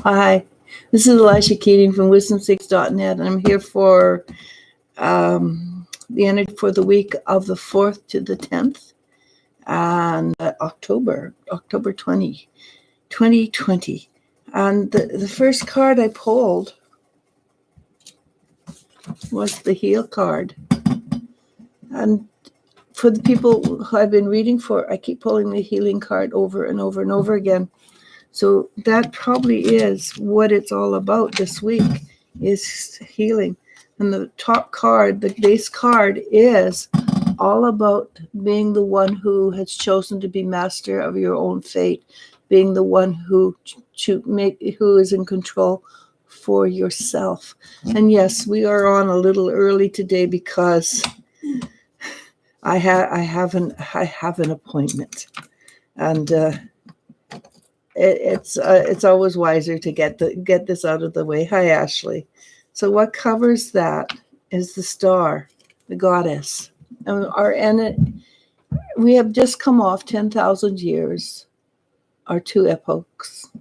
Hi, this is Eliz-sha from wisdom6.net, and I'm here for the energy for the week of the 4th to the 10th, and October 2020. And the first card I pulled was the Heal card. And for the people who I've been reading for, I keep pulling the Healing card over and over and over again. So that probably is what it's all about this week, is healing. And the top card, the base card, is all about being the one who has chosen to be master of your own fate, being the one who is in control for yourself. And yes, we are on a little early today because I have an appointment, and it's always wiser to get this out of the way. Hi, Ashley. So what covers that is the star, the goddess, and we have just come off 10,000 years, or 2 epochs,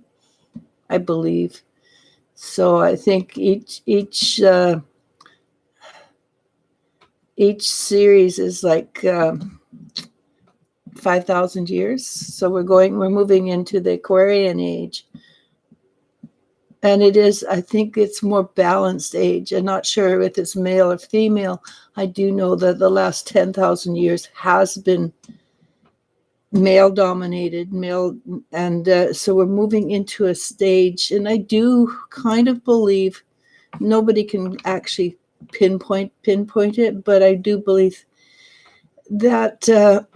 I believe. So I think each series is like 5,000 years. So we're moving into the Aquarian age. And I think it's more balanced age. I'm not sure if it's male or female. I do know that the last 10,000 years has been male dominated, and so we're moving into a stage. And I do kind of believe, nobody can actually pinpoint it, but I do believe that the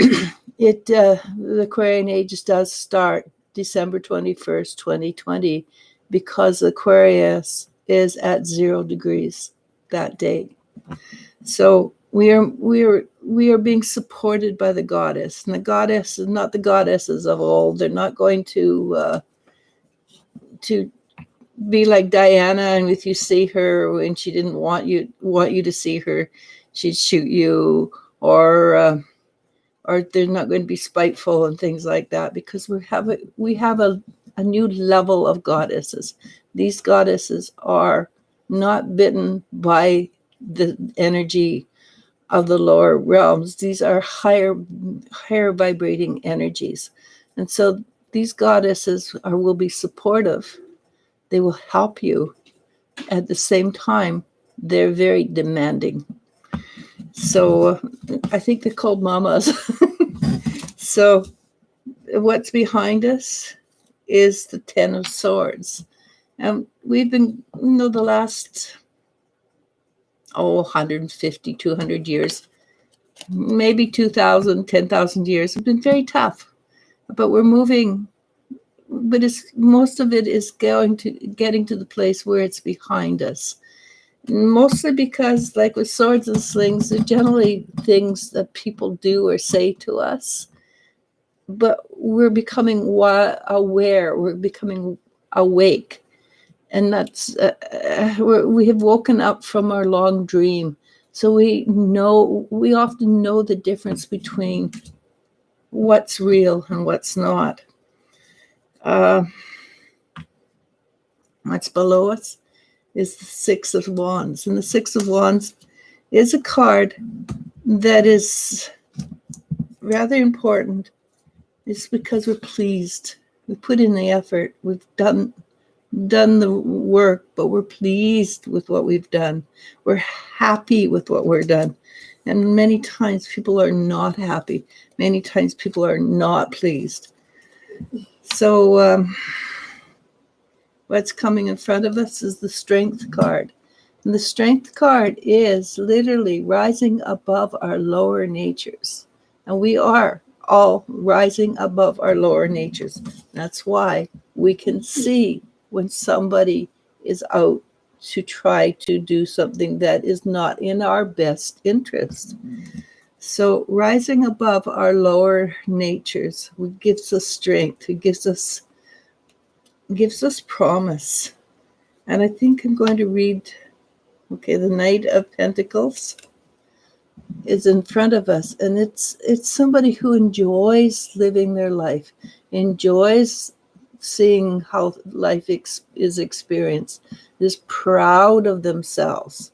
Aquarian age does start December 21st, 2020, because Aquarius is at 0 degrees that day. So we are being supported by the goddess, and the goddess is not the goddesses of old. They're not going to be like Diana, and if you see her when she didn't want you to see her, she'd shoot you, or they're not going to be spiteful and things like that, because we have a new level of goddesses. These goddesses are not bitten by the energy of the lower realms. These are higher vibrating energies. And so these goddesses will be supportive. They will help you. At the same time, they're very demanding. So I think they're called mamas. So what's behind us is the 10 of Swords. And we've been, the last 150, 200 years, maybe 2,000, 10,000 years have been very tough. But we're moving, but most of it is getting to the place where it's behind us. Mostly because, like with swords and slings, they're generally things that people do or say to us. But we're becoming aware, we're becoming awake. And that's, we have woken up from our long dream. So we often know the difference between what's real and what's not. What's below us is the 6 of Wands. And the 6 of Wands is a card that is rather important. It's because we're pleased. We put in the effort. We've done the work, but we're pleased with what we've done. We're happy with what we're done. And many times people are not happy. Many times people are not pleased. So what's coming in front of us is the Strength card. And the Strength card is literally rising above our lower natures. And we are all rising above our lower natures. That's why we can see when somebody is out to try to do something that is not in our best interest. So rising above our lower natures gives us strength. It gives us promise. And I think I'm going to read, the Knight of Pentacles is in front of us, and it's somebody who enjoys living their life, enjoys seeing how life is experienced, is proud of themselves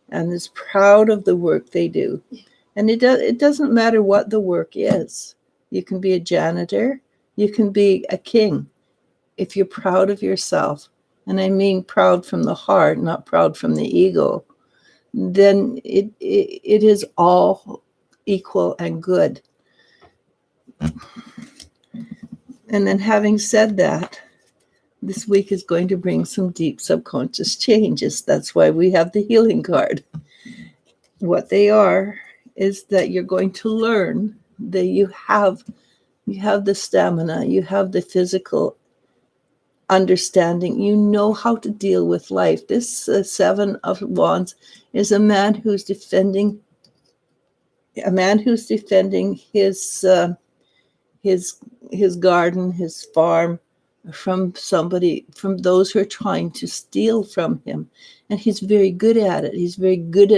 and is proud of the work they do. And it doesn't matter what the work is. You can be a janitor, you can be a king. If you're proud of yourself, and I mean proud from the heart, not proud from the ego, then it is all equal and good. And then having said that, this week is going to bring some deep subconscious changes. That's why we have the healing card. What they are is that you're going to learn that you have the stamina, you have the physical understanding, you know how to deal with life. This Seven of Wands is a man who's defending his garden, his farm, from those who are trying to steal from him. And he's very good at it. He's very good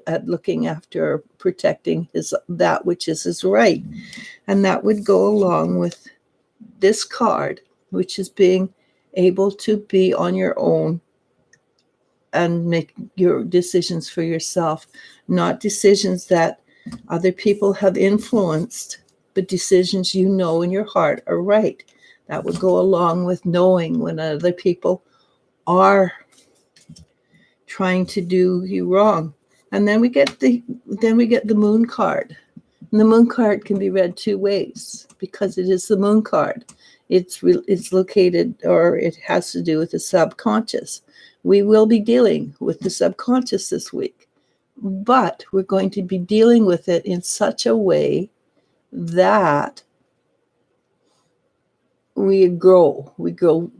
at looking after, protecting that which is his right. And that would go along with this card, which is being able to be on your own and make your decisions for yourself, not decisions that other people have influenced, but decisions you know in your heart are right. That would go along with knowing when other people are trying to do you wrong. And then we get the moon card. And the moon card can be read two ways because it is the moon card. It's located, or it has to do with the subconscious. We will be dealing with the subconscious this week, but we're going to be dealing with it in such a way that we grow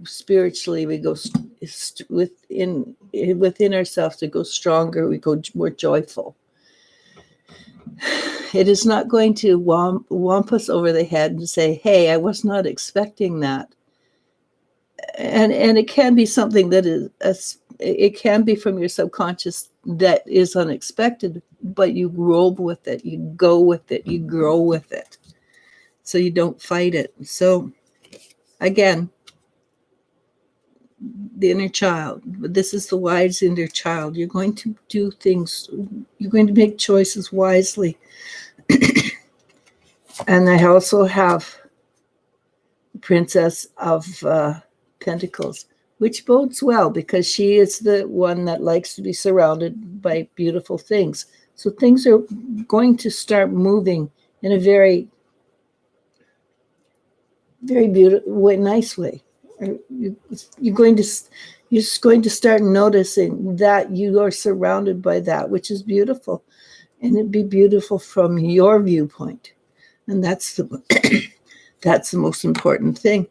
spiritually, we go within ourselves, to go stronger, we go more joyful. It is not going to whomp us over the head and say, hey, I was not expecting that. And it can be something that it can be from your subconscious that is unexpected, but you grow with it, you go with it, you grow with it. So you don't fight it. So again, the inner child. This is the wise inner child. You're going to do things, you're going to make choices wisely. And I also have the Princess of Pentacles, which bodes well because she is the one that likes to be surrounded by beautiful things. So things are going to start moving in a very, very beautiful, nice way. You're just going to start noticing that you are surrounded by that which is beautiful, and it'd be beautiful from your viewpoint, and that's the that's the most important thing.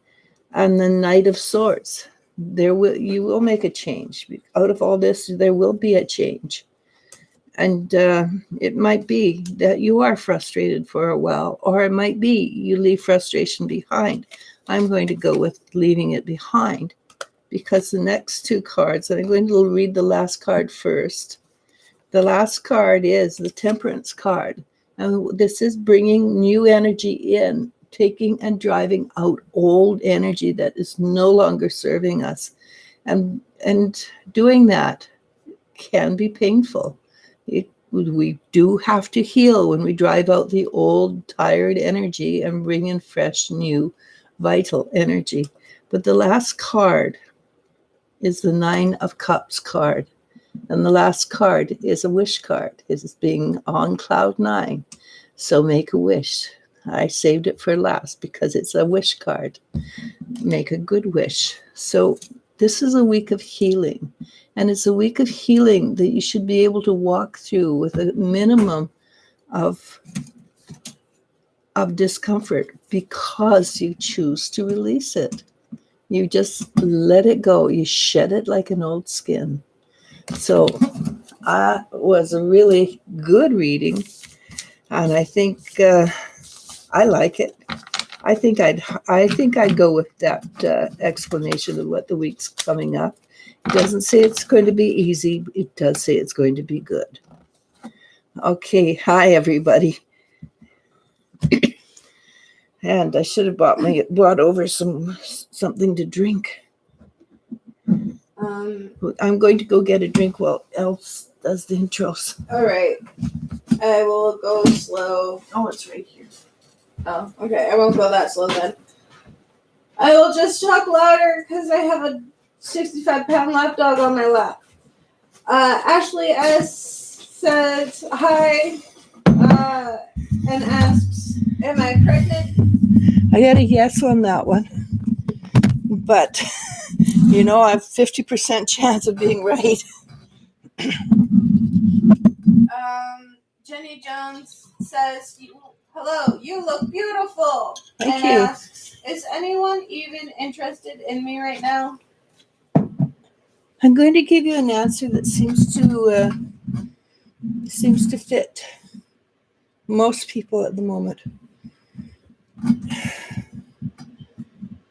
And the Knight of Swords, you will make a change out of all this. There will be a change, and it might be that you are frustrated for a while, or it might be you leave frustration behind. I'm going to go with leaving it behind, because the next two cards, and I'm going to read the last card first. The last card is the Temperance card. And this is bringing new energy in, taking and driving out old energy that is no longer serving us. And doing that can be painful. We do have to heal when we drive out the old, tired energy and bring in fresh, new, vital energy. But the last card is the Nine of Cups card. And the last card is a wish card. It is being on cloud 9. So make a wish. I saved it for last because it's a wish card. Make a good wish. So this is a week of healing. And it's a week of healing that you should be able to walk through with a minimum of discomfort, because you choose to release it. You just let it go. You shed it like an old skin. So was a really good reading, and I think I like it. I think I'd go with that explanation of what the week's coming up. It doesn't say it's going to be easy. It does say it's going to be good. Okay, hi everybody. And I should have brought over something to drink. I'm going to go get a drink while Elf does the intros. All right. I will go slow. Oh, it's right here. Oh, okay. I won't go that slow then. I will just talk louder because I have a 65-pound lapdog on my lap. Ashley S. says hi and asks, am I pregnant? I got a yes on that one. But, I have 50% chance of being right. Jenny Jones says, hello, you look beautiful. Thank and you. Asks, is anyone even interested in me right now? I'm going to give you an answer that seems to fit most people at the moment.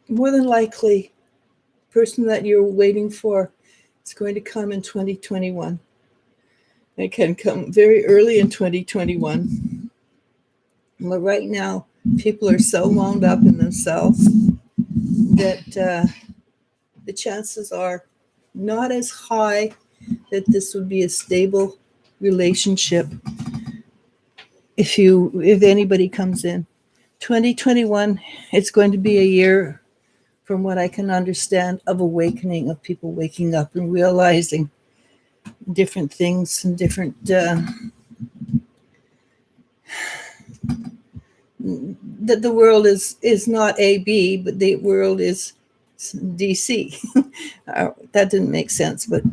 More than likely, the person that you're waiting for is going to come in 2021. It can come very early in 2021. But right now, people are so wound up in themselves that the chances are not as high that this would be a stable relationship if anybody comes in. 2021, it's going to be a year, from what I can understand, of awakening, of people waking up and realizing different things and different that the world is not AB, but the world is DC. That didn't make sense, but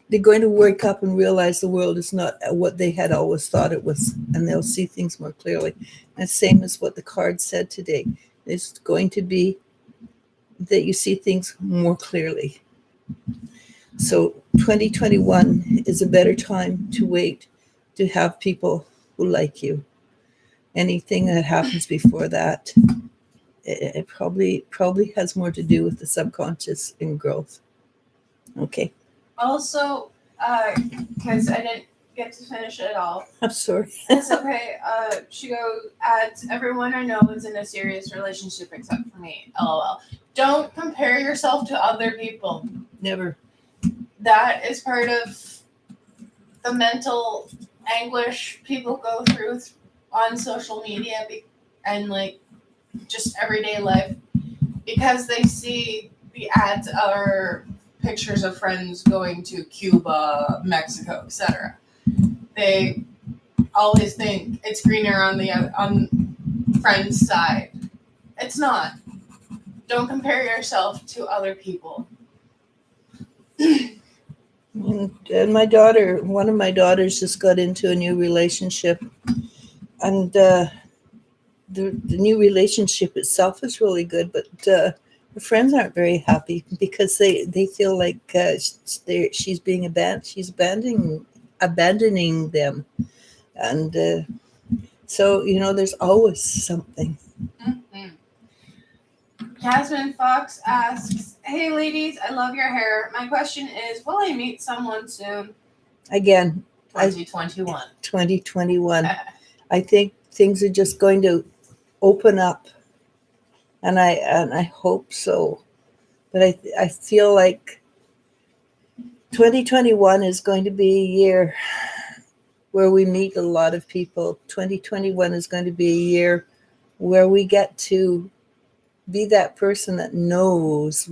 they're going to wake up and realize the world is not what they had always thought it was, and they'll see things more clearly. And same as what the card said today. It's going to be that you see things more clearly. So 2021 is a better time to wait to have people who like you. Anything that happens before that, it probably has more to do with the subconscious and growth. Okay. Also, because I didn't get to finish it all. I'm sorry. It's okay. She adds, everyone I know is in a serious relationship except for me. LOL. Don't compare yourself to other people. Never. That is part of the mental anguish people go through on social media and just everyday life, because they see the ads or pictures of friends going to Cuba, Mexico, etc. They always think it's greener on friends' side. It's not. Don't compare yourself to other people. And one of my daughters just got into a new relationship, and the new relationship itself is really good, but the friends aren't very happy because they feel like she's being abandoning them, and so there's always something. Mm-hmm. Jasmine Fox asks, hey ladies, I love your hair. My question is, will I meet someone soon? Again, 2021. 2021. I think things are just going to open up, and I hope so. But I feel like 2021 is going to be a year where we meet a lot of people. 2021 is going to be a year where we get to be that person that knows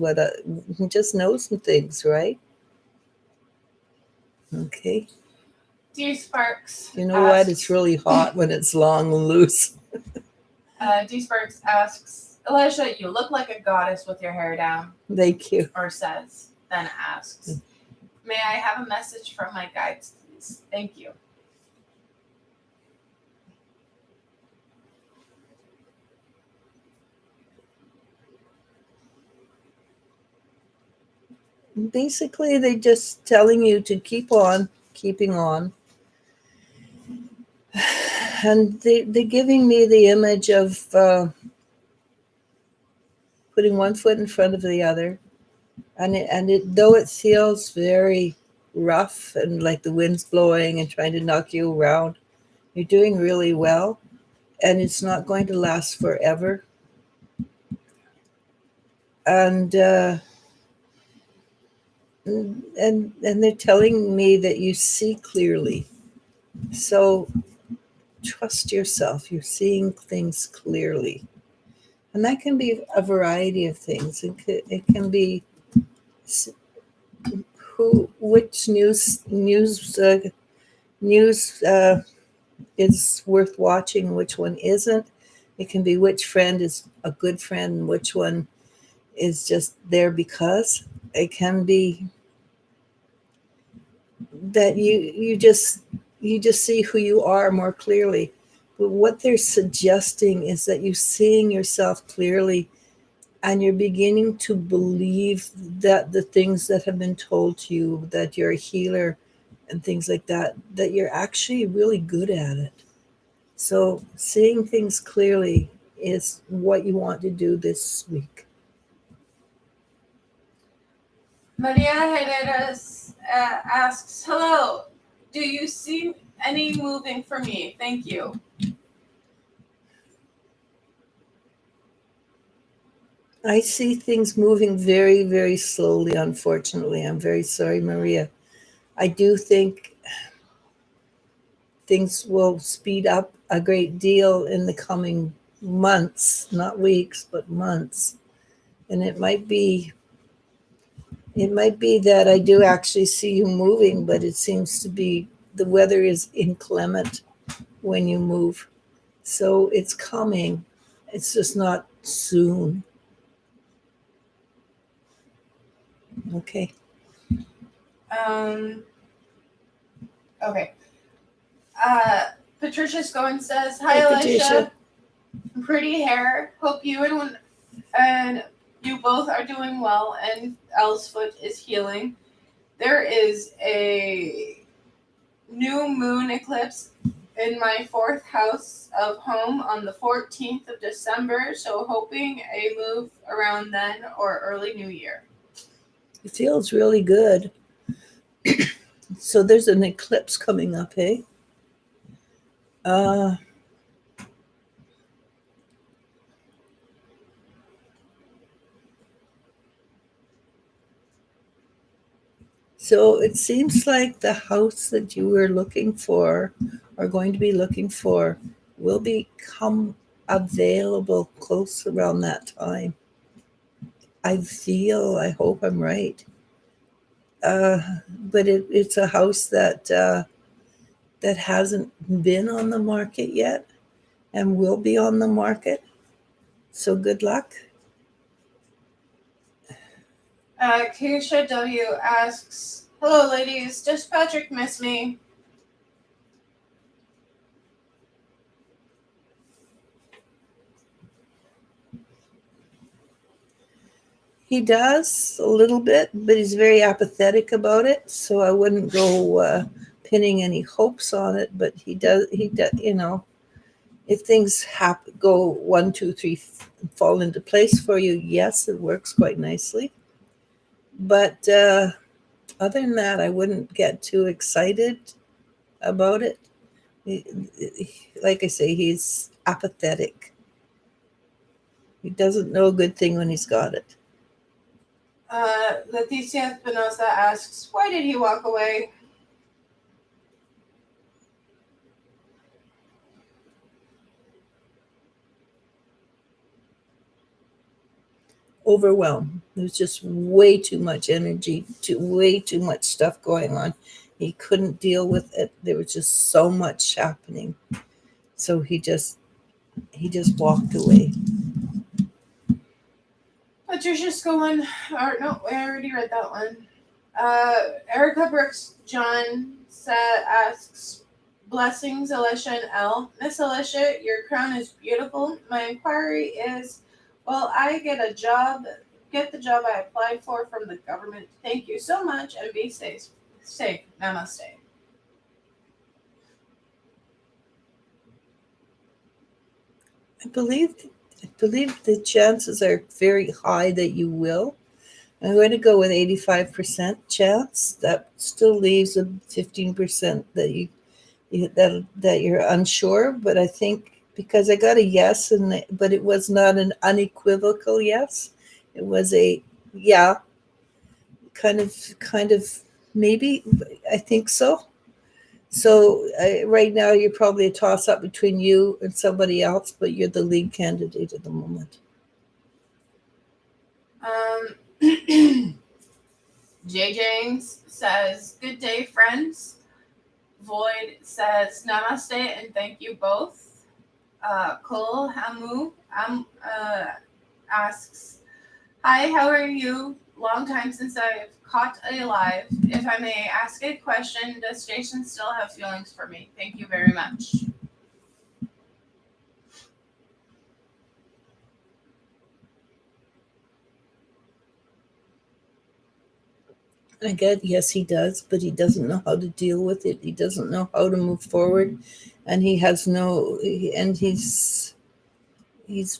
just knows some things, right? Okay. D Sparks. You know what? It's really hot when it's long and loose. D Sparks asks, Eliz-sha, you look like a goddess with your hair down. Thank you. Or says, then asks, may I have a message from my guides, please? Thank you. Basically, they're just telling you to keep on keeping on. And they're giving me the image of putting one foot in front of the other. And though it feels very rough and like the wind's blowing and trying to knock you around, you're doing really well. and it's not going to last forever. And and they're telling me that you see clearly. So trust yourself. You're seeing things clearly, and that can be a variety of things. It can be which news is worth watching, which one isn't. It can be which friend is a good friend, and which one is just there because. It can be that you just see who you are more clearly. But what they're suggesting is that you're seeing yourself clearly, and you're beginning to believe that the things that have been told to you, that you're a healer and things like that, that you're actually really good at it. So seeing things clearly is what you want to do this week. Maria Herreras asks, hello, do you see any moving for me? Thank you. I see things moving very, very slowly, unfortunately. I'm very sorry, Maria. I do think things will speed up a great deal in the coming months, not weeks, but months. And it might be that I do actually see you moving, but it seems to be the weather is inclement when you move. So it's coming. It's just not soon. Okay. Okay. Patricia Scone says, hi, Hey, Eliz-sha. Patricia. Pretty hair. Hope you and you both are doing well and Elle's foot is healing. There is a new moon eclipse in my 4th house of home on the 14th of December, so hoping a move around then or early New Year. It feels really good. So there's an eclipse coming up, hey? So it seems like the house that you were looking for, or going to be looking for, will become available close around that time. I hope I'm right. But it's a house that hasn't been on the market yet and will be on the market. So good luck. Keisha W. asks, hello, ladies. Does Patrick miss me? He does a little bit, but he's very apathetic about it. So I wouldn't go pinning any hopes on it. But he does. If things go 1, 2, 3, fall into place for you, yes, it works quite nicely. But other than that, I wouldn't get too excited about it. Like I say, he's apathetic. He doesn't know a good thing when he's got it. Leticia Espinosa asks, why did he walk away? Overwhelmed. There's just way too much energy, way too much stuff going on. He couldn't deal with it. There was just so much happening. So he just walked away. Patricia Scone, or no, I already read that one. Erica Brooks John asks, blessings, Eliz-sha and Elle. Miss Eliz-sha, your crown is beautiful. My inquiry is, will I get the job I applied for from the government? Thank you so much and be safe. Namaste. I believe the chances are very high that you will. I'm going to go with 85% chance. That still leaves a 15% that you're unsure. But I think because I got a yes, but it was not an unequivocal yes. It was a yeah, kind of maybe. I think so. So right now you're probably a toss up between you and somebody else, but you're the lead candidate at the moment. Jay James says, "Good day, friends." Void says, "Namaste and thank you both." Kul Hamu asks, "Hi, how are you? Long time since I've caught a live. If I may ask a question, does Jason still have feelings for me? Thank you very much." I get yes, he does, but he doesn't know how to deal with it. He doesn't know how to move forward, and he has no. And he's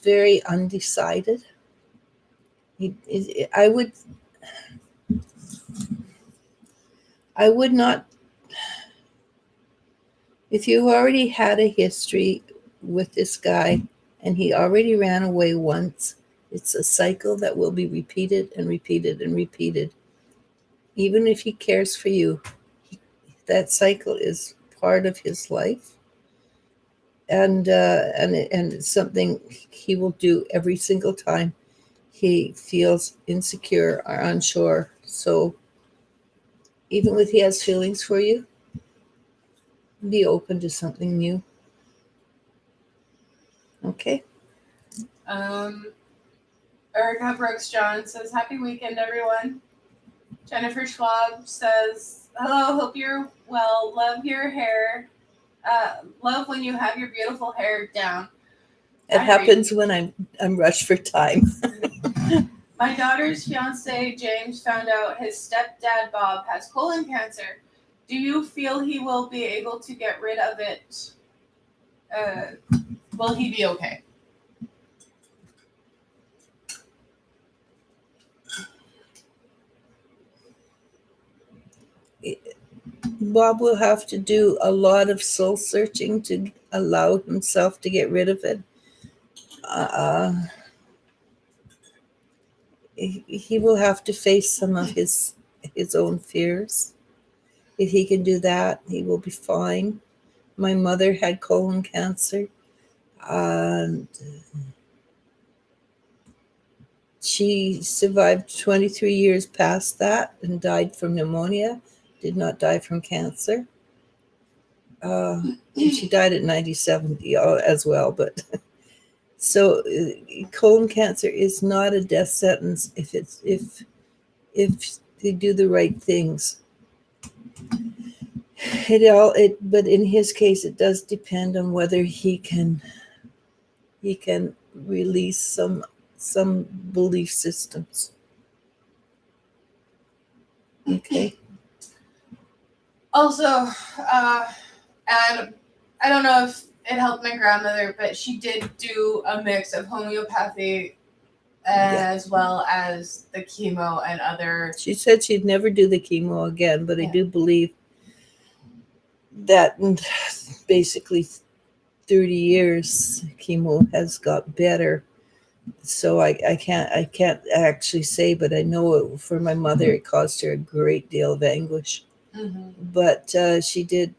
very undecided. I would not. If you already had a history with this guy, and he already ran away once, it's a cycle that will be repeated and repeated and repeated. Even if he cares for you, that cycle is part of his life, and it's something he will do every single time he feels insecure or unsure. So even if he has feelings for you, be open to something new. Okay. Erica Brooks John says, "Happy weekend, everyone." Jennifer Schwab says, "Hello, hope you're well. Love your hair. Love when you have your beautiful hair down." It happens when I'm rushed for time. My daughter's fiance James found out his stepdad Bob has colon cancer. Do you feel he will be able to get rid of it? Will he be okay? Bob will have to do a lot of soul searching to allow himself to get rid of it. He will have to face some of his own fears. If he can do that, he will be fine. My mother had colon cancer, and she survived 23 years past that and died from pneumonia, did not die from cancer. She died at 97 as well, but so colon cancer is not a death sentence if they do the right things. But in his case, it does depend on whether he can release some belief systems. Okay. Also, and I don't know if it helped my grandmother, but she did do a mix of homeopathy as well as the chemo and other. She said she'd never do the chemo again, but I do believe that in basically 30 years, chemo has got better. So I can't actually say, but I know for my mother, it caused her a great deal of anguish. Mm-hmm. But she did.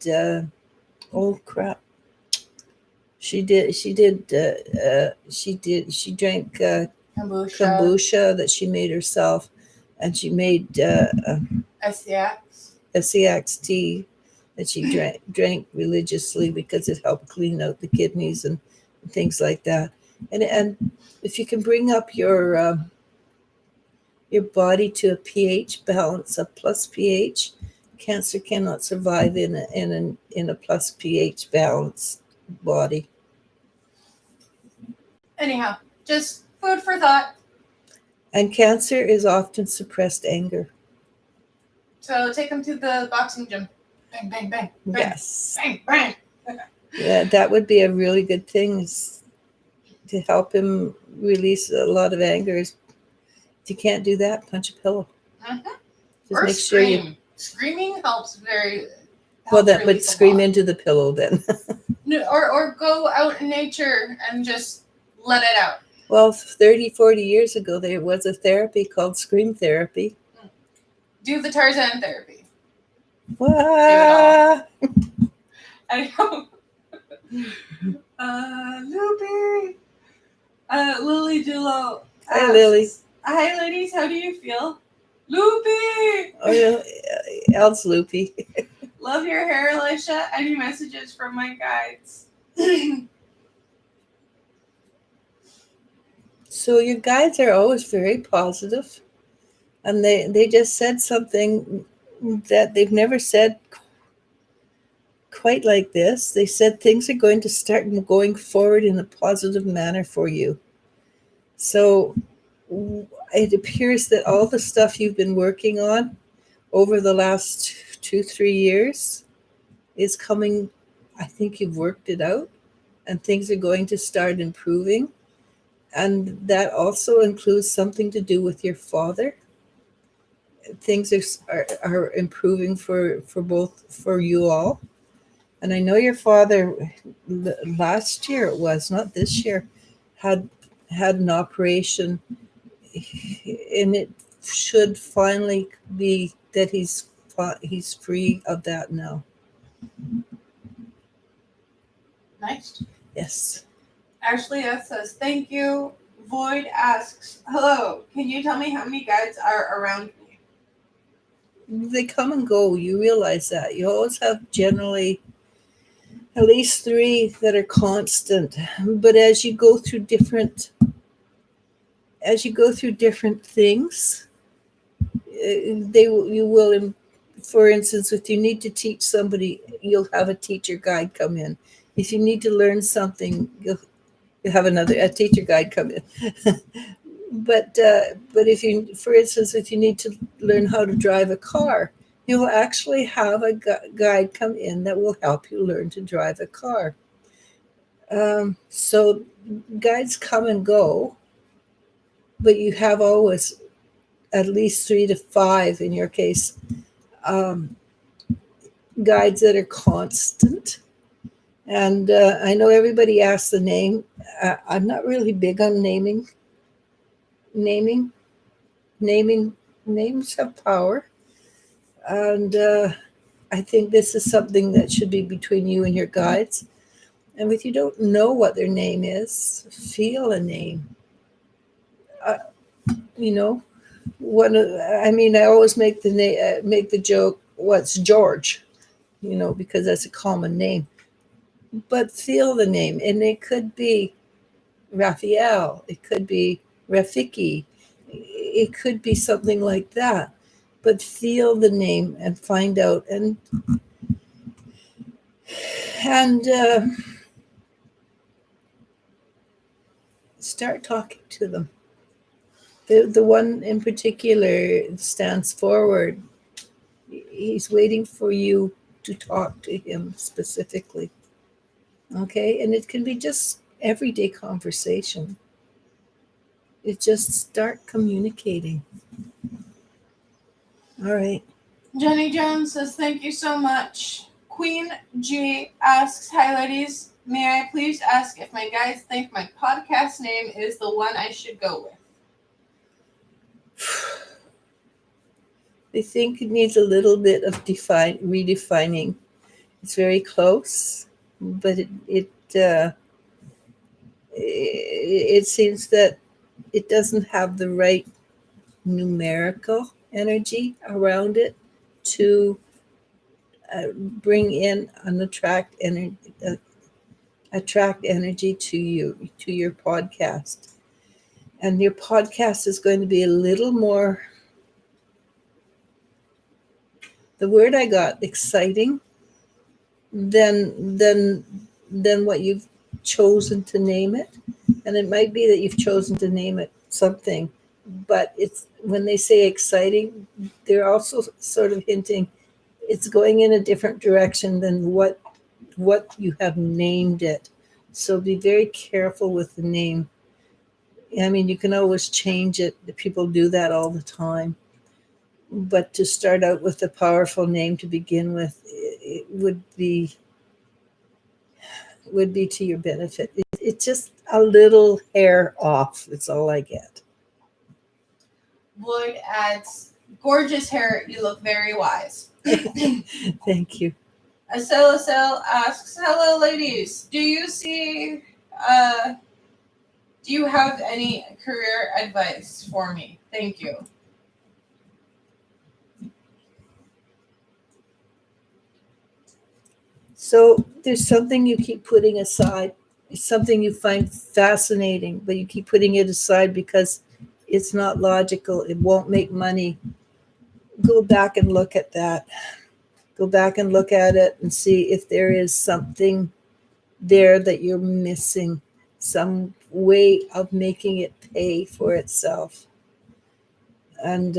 Oh crap! She drank kombucha that she made herself, and she made SCX tea that she drank religiously because it helped clean out the kidneys and things like that. And if you can bring up your body to a pH balance, a plus pH, cancer cannot survive in a plus pH balanced body. Anyhow, just food for thought. And cancer is often suppressed anger. So take them to the boxing gym. Bang, bang, bang. Bang, yes. Bang, bang. Yeah, that would be a really good thing to help him release a lot of anger. If you can't do that, punch a pillow. Mm-hmm. Just or make scream. Sure Screaming helps very. But scream into the pillow then. or go out in nature and just let it out. Well, 30, 40 years ago, there was a therapy called scream therapy. Do the Tarzan therapy. What? I know. Loopy. Lily Dulo. Hi, Lily. Hi, ladies. How do you feel? Loopy. Oh, yeah. El's loopy. Love your hair, Eliz-sha. Any messages from my guides? So your guides are always very positive, and they just said something that they've never said quite like this. They said things are going to start going forward in a positive manner for you. So it appears that all the stuff you've been working on over the last 2-3 years is coming. I think you've worked it out, and things are going to start improving. And that also includes something to do with your father. Things are improving for both, for you all. And I know your father, last year it was, not this year, had an operation, and it should finally be that he's free of that now. Nice. Yes. Ashley S says, thank you. Void asks, hello, can you tell me how many guides are around me? They come and go. You realize that. You always have generally at least 3 that are constant. But as you go through different things, you will, for instance, if you need to teach somebody, you'll have a teacher guide come in. If you need to learn something, you'll have a teacher guide come in. But if you, for instance, if you need to learn how to drive a car, you will actually have a guide come in that will help you learn to drive a car. So guides come and go, but you have always at least 3 to 5 in your case, guides that are constant. And I know everybody asks the name. I'm not really big on naming. Names have power. And I think this is something that should be between you and your guides. And if you don't know what their name is, feel a name. I always make the joke, what's George? Because that's a common name. But feel the name, and it could be Raphael, it could be Rafiki, it could be something like that. But feel the name and find out, and start talking to them. The one in particular stands forward. He's waiting for you to talk to him specifically. Okay, and it can be just everyday conversation. It just start communicating. All right. Jenny Jones says, thank you so much. Queen G asks, hi ladies, may I please ask if my guides think my podcast name is the one I should go with? I think it needs a little bit of redefining. It's very close, but it seems that it doesn't have the right numerical energy around it to bring in and attract energy to you, to your podcast. And your podcast is going to be a little more, the word I got, exciting than what you've chosen to name it. And it might be that you've chosen to name it something, but it's, when they say exciting, they're also sort of hinting it's going in a different direction than what you have named it. So be very careful with the name. I mean, you can always change it. People do that all the time. But to start out with a powerful name to begin with, it would be would be to your benefit. It's just a little hair off. That's all I get. Lloyd adds, gorgeous hair, you look very wise. Thank you. Acel asks, hello ladies, do you have any career advice for me? Thank you. So there's something you keep putting aside. It's something you find fascinating, but you keep putting it aside because it's not logical. It won't make money. Go back and look at that. Go back and look at it and see if there is something there that you're missing, some way of making it pay for itself. And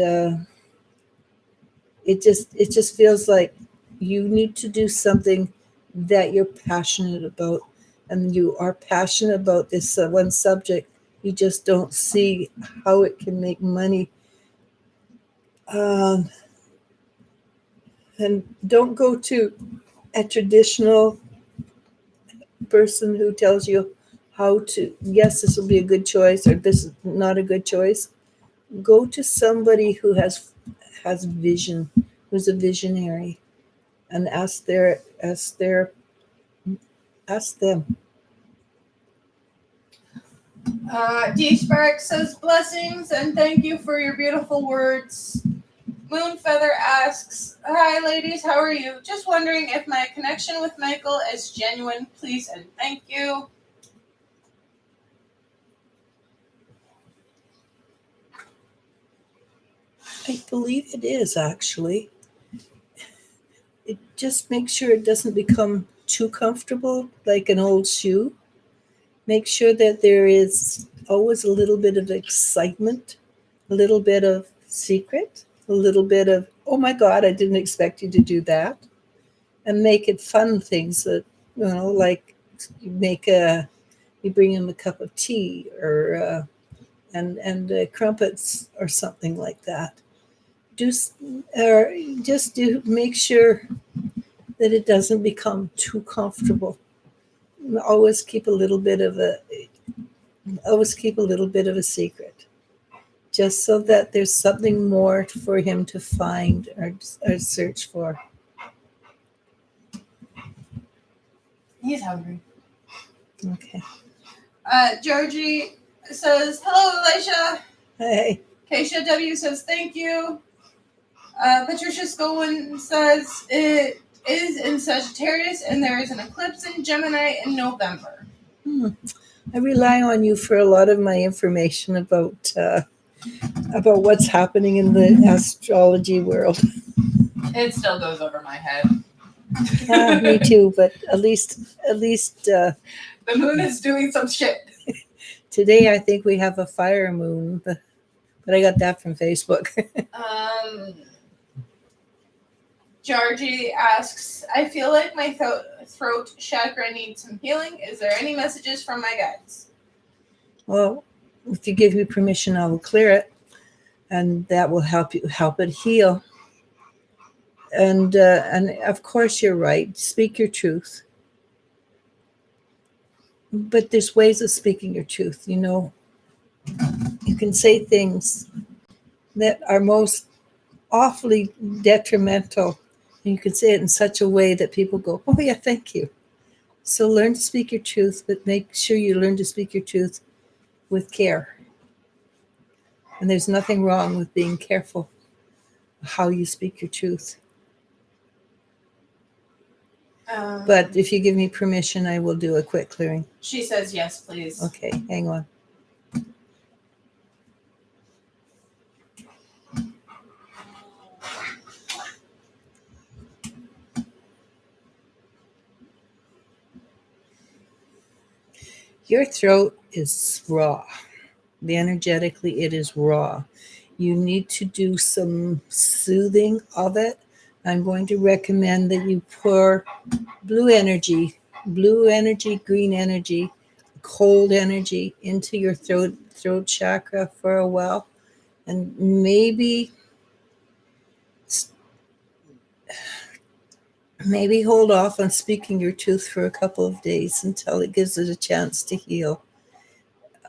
it just feels like you need to do something that you're passionate about, and you are passionate about this one subject. You just don't see how it can make money. And don't go to a traditional person who tells you how to, yes, this will be a good choice, or this is not a good choice. Go to somebody who has vision, who's a visionary, and ask them. D Spark says, blessings and thank you for your beautiful words. Moonfeather asks, hi ladies, how are you? Just wondering if my connection with Michael is genuine, please and thank you. I believe it is, actually. It just makes sure it doesn't become too comfortable, like an old shoe. Make sure that there is always a little bit of excitement, a little bit of secret, a little bit of, oh my God, I didn't expect you to do that. And make it fun things that, like you bring him a cup of tea, or and crumpets or something like that. Make sure that it doesn't become too comfortable. Always keep a little bit of a secret, just so that there's something more for him to find or search for. He's hungry. Okay. Georgie says, hello, Eliz-sha. Hey. Keisha W says, thank you. Patricia Scowen says, it is in Sagittarius and there is an eclipse in Gemini in November. I rely on you for a lot of my information about what's happening in the astrology world. It still goes over my head. Me too, but at least the moon is doing some shit. Today I think we have a fire moon, but I got that from Facebook. Georgie asks, I feel like my throat chakra needs some healing. Is there any messages from my guides? Well, if you give me permission, I will clear it, and that will help it heal. And of course, you're right. Speak your truth. But there's ways of speaking your truth. You can say things that are most awfully detrimental, and you can say it in such a way that people go, oh yeah, thank you. So learn to speak your truth, but make sure you learn to speak your truth with care. And there's nothing wrong with being careful how you speak your truth. But if you give me permission, I will do a quick clearing. She says yes, please. Okay, hang on. Your throat is raw. Energetically, it is raw. You need to do some soothing of it. I'm going to recommend that you pour blue energy, green energy, cold energy into your throat chakra for a while, and maybe maybe hold off on speaking your truth for a couple of days until it gives it a chance to heal.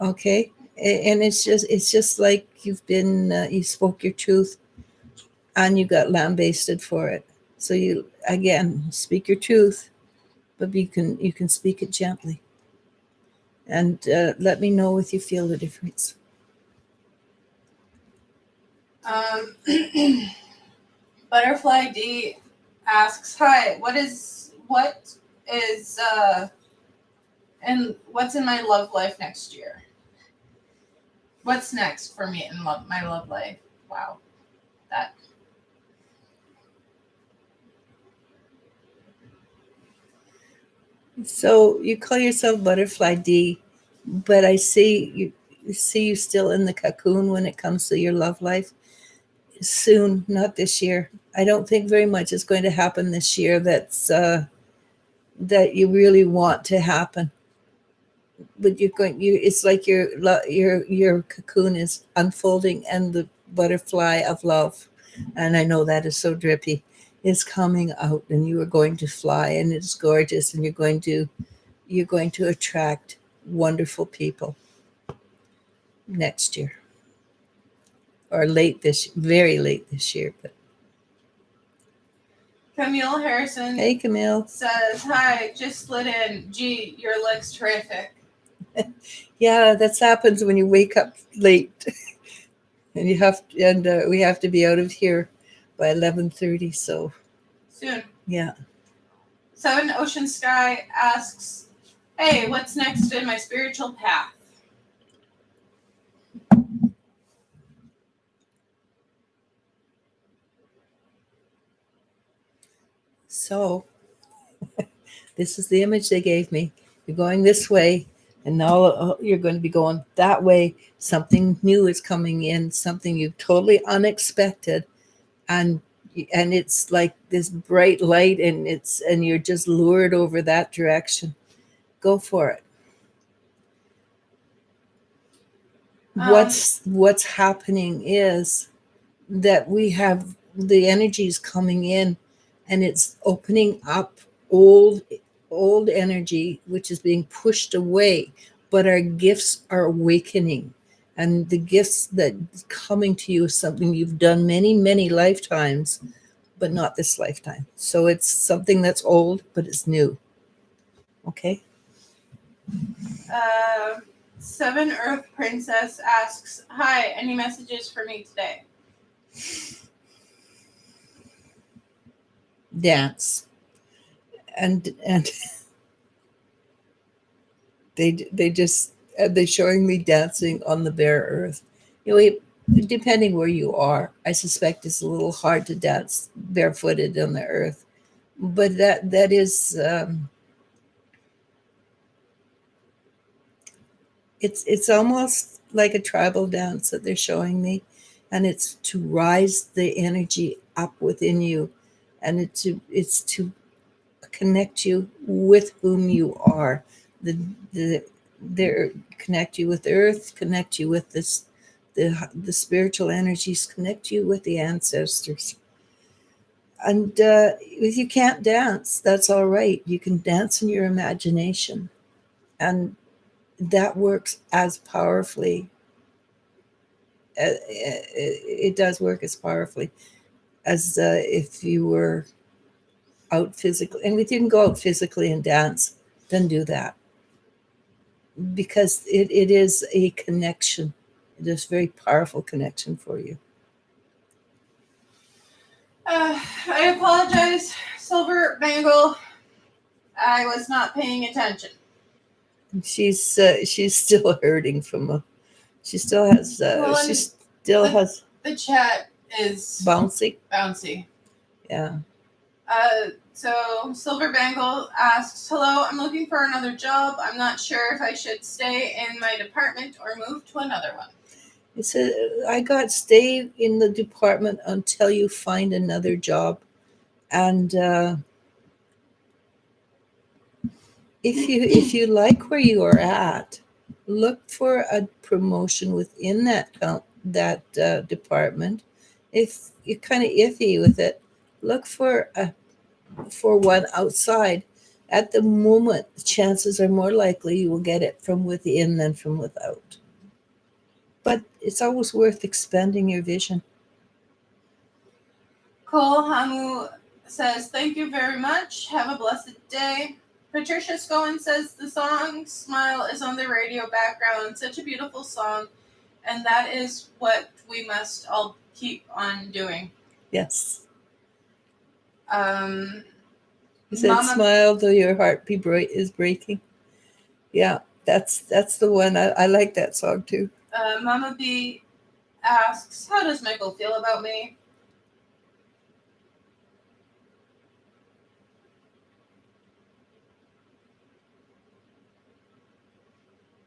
Okay, and it's just like you've been you spoke your truth and you got lambasted for it. So you again speak your truth, but you can speak it gently, and let me know if you feel the difference. Um, Butterfly D asks, "Hi, and what's in my love life next year? What's next for me in my love life?" Wow, that. So you call yourself Butterfly D, but I see you still in the cocoon when it comes to your love life. Soon, not this year. I don't think very much is going to happen this year. That you really want to happen. But it's like your cocoon is unfolding, and the butterfly of love, and I know that is so drippy, is coming out, and you are going to fly, and it's gorgeous, and you're going to attract wonderful people next year, or very late this year. But Camille Harrison hey, Camille. says, "Hi, just slid in. Gee, your leg's terrific." Yeah, that happens when you wake up late, and we have to be out of here by 11:30. So Soon. yeah. Seven Ocean Sky asks, "Hey, what's next in my spiritual path?" So this is the image they gave me. You're going this way, and now you're going to be going that way. Something new is coming in, something you totally unexpected, and it's like this bright light, and you're just lured over that direction. Go for it. What's happening is that we have the energies coming in, and it's opening up old energy which is being pushed away, but our gifts are awakening, and the gifts that coming to you is something you've done many lifetimes, but not this lifetime. So it's something that's old, but it's new. Okay. Seven Earth Princess asks, "Hi, any messages for me today?" Dance. And they're showing me dancing on the bare earth. Depending where you are, I suspect it's a little hard to dance barefooted on the earth, but that is it's almost like a tribal dance that they're showing me, and it's to rise the energy up within you, and it's to connect you with whom you are. The they connect you with earth, connect you with the spiritual energies, connect you with the ancestors. And if you can't dance, that's all right. You can dance in your imagination, and that works as powerfully. It does work as powerfully as if you were out physically. And if you can go out physically and dance, then do that, because it is a connection. It is a very powerful connection for you. I apologize, Silver Bangle. I was not paying attention. She's still hurting from a. She still has. She still has. The chat is bouncy. Yeah. So Silver Bangle asks, "Hello, I'm looking for another job. I'm not sure if I should stay in my department or move to another one." It said, "I got stay in the department until you find another job, and if you like where you are at, look for a promotion within that department. If you're kind of iffy with it, look for for one outside, at the moment, the chances are more likely you will get it from within than from without. But it's always worth expanding your vision. Cole Hamu says, thank you very much. Have a blessed day. Patricia Scowen says, the song Smile is on the radio background. Such a beautiful song. And that is what we must all keep on doing. Yes. He said, smile though your heart is breaking. Yeah, that's the one. I like that song too. Mama B asks, how does Michael feel about me?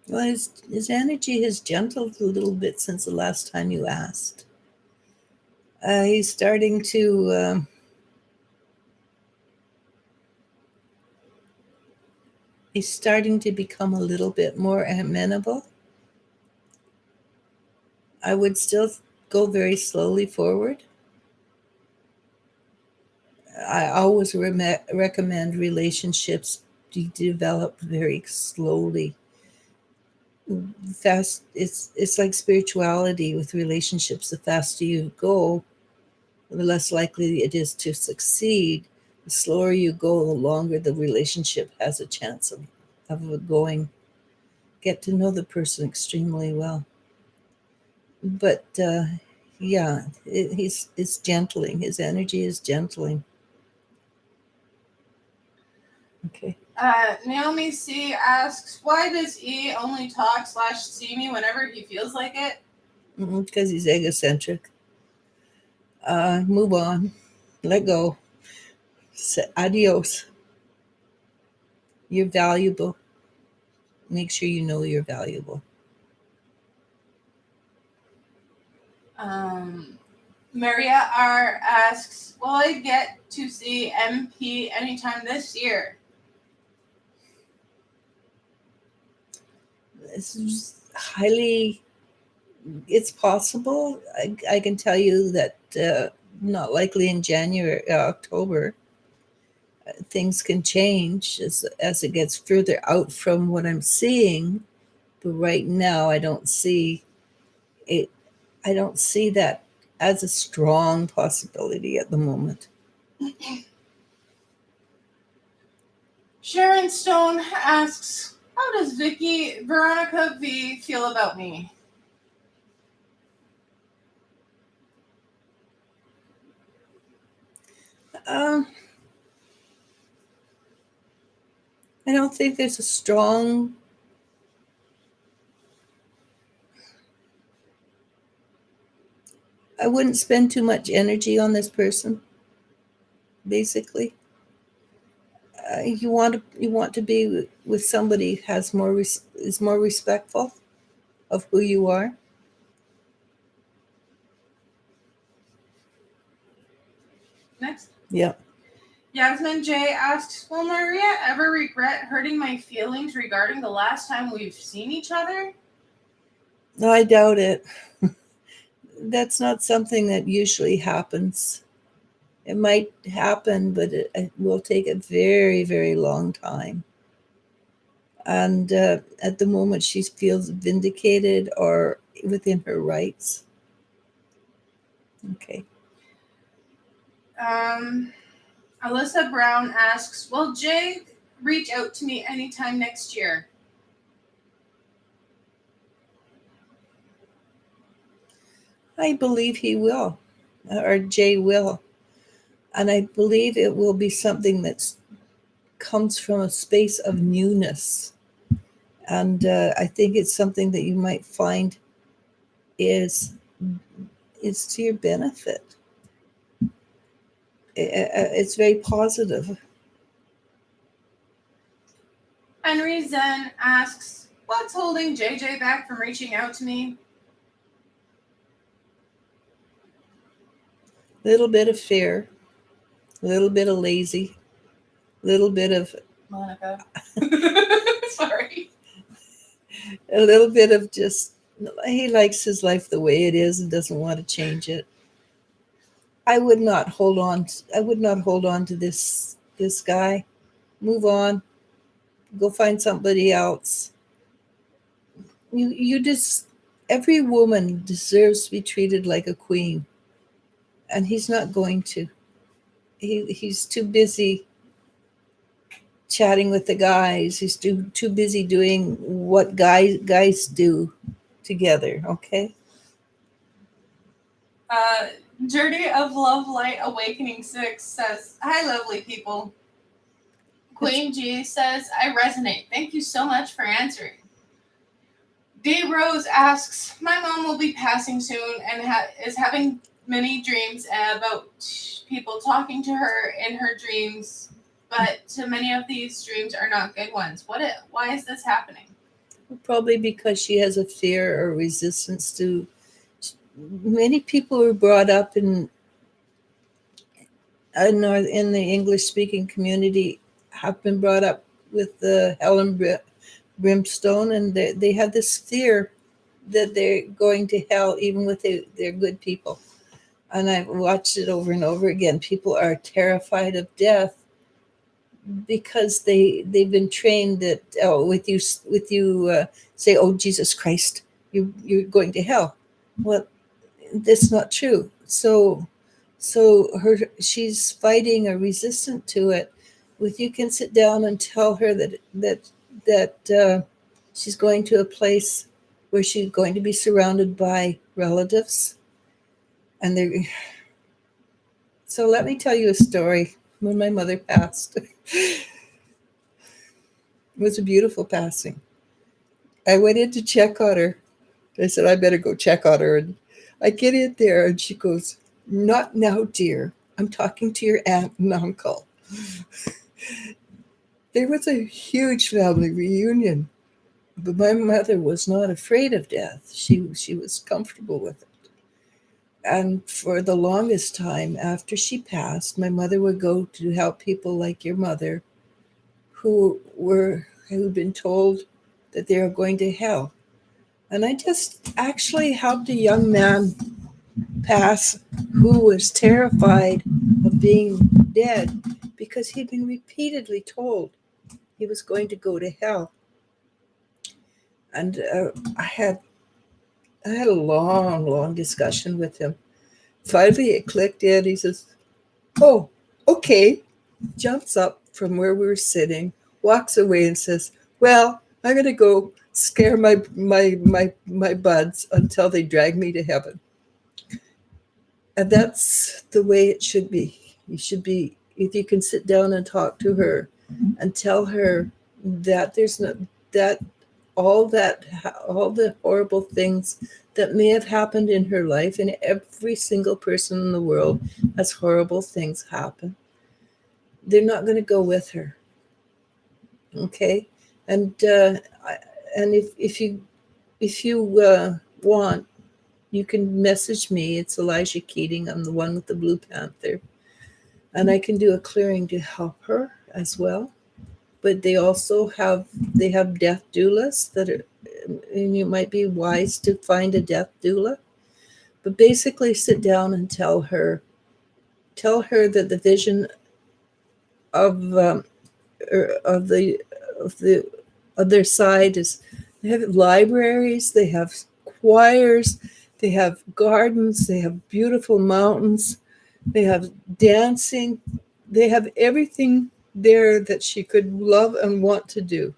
Well, his energy has gentled a little bit since the last time you asked. He's starting to become a little bit more amenable. I would still go very slowly forward. I always recommend relationships be developed very slowly. Fast, it's like spirituality with relationships. The faster you go, the less likely it is to succeed. The slower you go, the longer the relationship has a chance of going. Get to know the person extremely well. But yeah, it's gentling. His energy is gentling. Okay. Naomi C asks, why does E only talk / see me whenever he feels like it? Because he's egocentric. Move on. Let go. Adios. You're valuable. Make sure you know you're valuable. Maria R asks, will I get to see MP anytime this year? It's possible. I can tell you that not likely in January, October. Things can change as it gets further out from what I'm seeing. But right now, I don't see it. I don't see that as a strong possibility at the moment. Sharon Stone asks, how does Veronica V feel about me? I don't think there's a strong I wouldn't spend too much energy on this person. Basically, you want to be with somebody who has is more respectful of who you are. Next. Yeah. Yasmin J asks, will Maria ever regret hurting my feelings regarding the last time we've seen each other? No, I doubt it. That's not something that usually happens. It might happen, but it will take a very, very long time. And at the moment, she feels vindicated or within her rights. Okay. Alyssa Brown asks, will Jay reach out to me anytime next year? I believe he will, or Jay will. And I believe it will be something that comes from a space of newness. And I think it's something that you might find is to your benefit. It's very positive. Henry Zen asks, what's holding JJ back from reaching out to me? A little bit of fear, a little bit of lazy, a little bit of Monica. Sorry. A little bit of just, he likes his life the way it is and doesn't want to change it. I would not hold on. I would not hold on to this guy. Move on. Go find somebody else. You just every woman deserves to be treated like a queen, and he's not going to. He's too busy chatting with the guys. He's too busy doing what guys do together. Okay. Dirty of Love Light Awakening 6 says, "Hi, lovely people." Queen G says, "I resonate. Thank you so much for answering." D Rose asks, "My mom will be passing soon and is having many dreams about people talking to her in her dreams, but many of these dreams are not good ones. Why is this happening?" Probably because she has a fear or resistance to. Many people were brought up in in the English speaking community have been brought up with the hell and brimstone, and they have this fear that they're going to hell even with they're good people. And I've watched it over and over again. People are terrified of death because they've been trained that with you say, "Oh, Jesus Christ, you're going to hell." Well, that's not true. So she's fighting or resistant to it. With you can sit down and tell her that she's going to a place where she's going to be surrounded by relatives, and they. So let me tell you a story. When my mother passed, it was a beautiful passing. I went in to check on her. I said, I better go check on her. And I get in there and she goes, "Not now, dear. I'm talking to your aunt and uncle." There was a huge family reunion, but my mother was not afraid of death. She was comfortable with it. And for the longest time after she passed, my mother would go to help people like your mother who'd been told that they are going to hell. And I just actually helped a young man pass who was terrified of being dead because he'd been repeatedly told he was going to go to hell. And I had a long discussion with him. Finally, it clicked in. He says, "Oh, okay." Jumps up from where we were sitting, walks away, and says, "Well, I'm going to go scare my buds until they drag me to heaven." And that's the way it should be. You should be, if you can sit down and talk to her and tell her that there's no, that all the horrible things that may have happened in her life, and every single person in the world has horrible things happen. They're not going to go with her. Okay. And if you want, you can message me. It's Eliz-sha Keating. I'm the one with the Blue Panther. And I can do a clearing to help her as well. But they have death doulas that are, and you might be wise to find a death doula. But basically sit down and tell her that the vision of of the of the other side is they have libraries, they have choirs, they have gardens, they have beautiful mountains, they have dancing, they have everything there that she could love and want to do.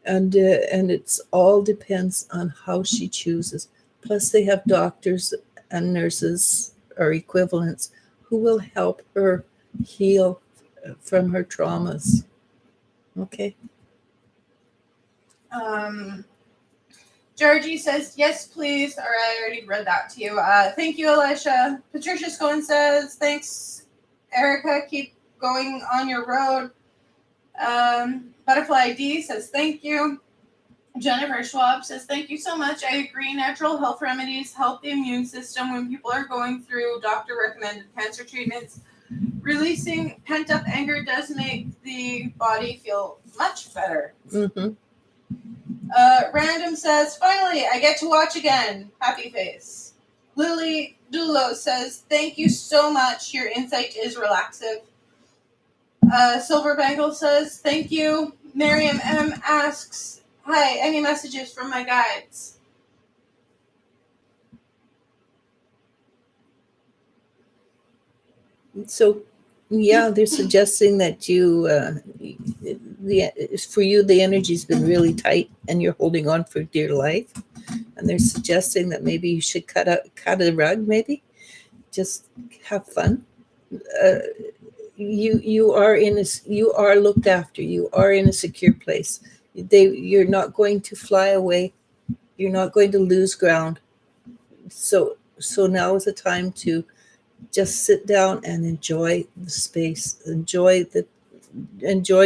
And it's all depends on how she chooses. Plus, they have doctors and nurses or equivalents who will help her heal from her traumas. Okay. Georgie says, "Yes, please." Or I already read that to you. Thank you, Eliz-sha. Patricia Scone says, "Thanks, Erica. Keep going on your road." Butterfly D says, "Thank you." Jennifer Schwab says, "Thank you so much. I agree. Natural health remedies help the immune system when people are going through doctor-recommended cancer treatments. Releasing pent-up anger does make the body feel much better." Mm-hmm. Random says, "Finally, I get to watch again. Happy face." Lily Lulo says, thank you so much. Your insight is relaxive. Silver Bangle says, thank you. Miriam M asks, hi, any messages from my guides? So, yeah, they're suggesting that for you, the energy's been really tight and you're holding on for dear life. And they're suggesting that maybe you should cut a rug, maybe just have fun. Uh, you are looked after. You are in a secure place. You're not going to fly away. You're not going to lose ground. So now is the time to just sit down and enjoy the space. Enjoy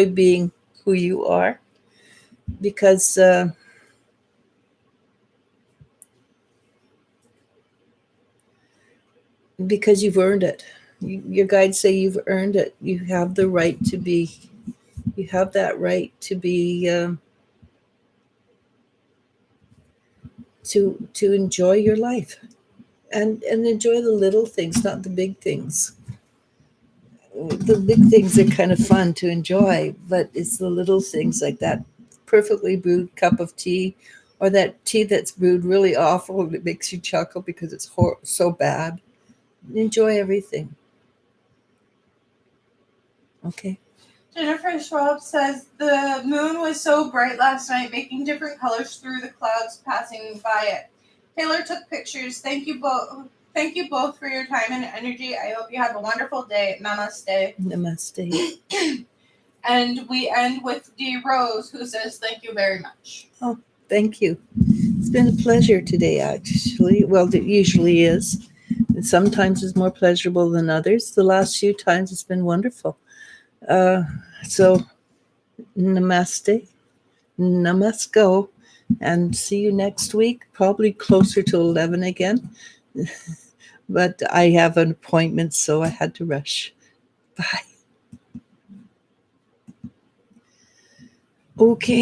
being who you are, because you've earned it. Your guides say you've earned it. You have the right to be. You have that right to be. To enjoy your life, and enjoy the little things, not the big things. The big things are kind of fun to enjoy, but it's the little things like that perfectly brewed cup of tea, or that tea that's brewed really awful and it makes you chuckle because it's so bad. Enjoy everything. Okay. Jennifer Schwab says, the moon was so bright last night, making different colors through the clouds passing by it. Taylor took pictures. Thank you both. Thank you both for your time and energy. I hope you have a wonderful day. Namaste. Namaste. And we end with D. Rose, who says, thank you very much. Oh, thank you. It's been a pleasure today, actually. Well, it usually is. And sometimes it's more pleasurable than others. The last few times it's been wonderful. So, namaste. Namasko. And see you next week, probably closer to 11 again. But I have an appointment, so I had to rush. Bye. Okay.